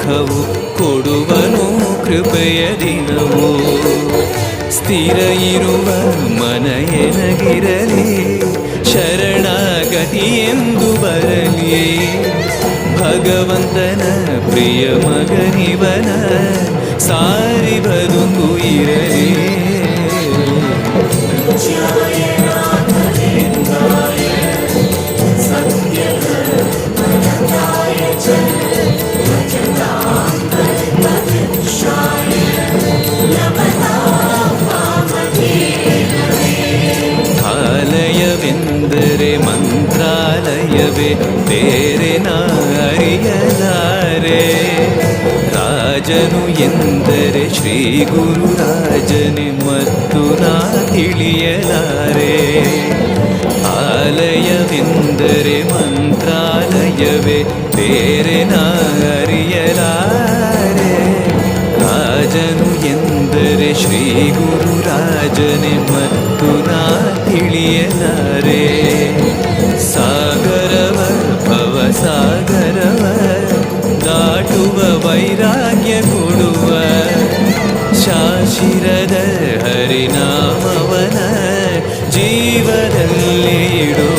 ಸುಖವು ಕೊಡುವನು ಕೃಪೆಯ ದಿನವು. ಸ್ಥಿರ ಇರುವ ಮನ ಎನಗಿರಲಿ, ಶರಣಾಗತಿ ಎಂದು ಬರಲಿ. ಭಗವಂತನ ಪ್ರಿಯ ಮಗನಿವನ, ಸಾರಿ ಬದುಕು ಇರಲಿ. ಆಲಯವೆಂದರೆ ಮಂತ್ರಾಲಯವೇ, ಬೇರೆ ನಾ ಅರಿಯಲಾರೆ. ರಾಜನು ಎಂದರೆ ಶ್ರೀ ಗುರುರಾಜನೇ, ಮತ್ತು ನಾ ತಿಳಿಯಲಾರೆ. ಆಲಯವೆಂದರೆ ಮಂತ್ರಾಲಯವೇ, ಬೇರೆ ನಾ ಅರಿಯಲಾರೆ. ರಾಜನು ಎಂದರೆ ಶ್ರೀ ಗುರುರಾಜನೇ, ಮತ್ತು ನಾ ತಿಳಿಯಲಾರೆ. ಸಾಗರವ ಭವ ಸಾಗರವ ದಾಟುವ ವೈರಾಗ್ಯ ಕೊಡುವ, ಶಾಶಿರದ ಹರಿನಾಮವನ ಜೀವದಲ್ಲಿ ಇಡುವ.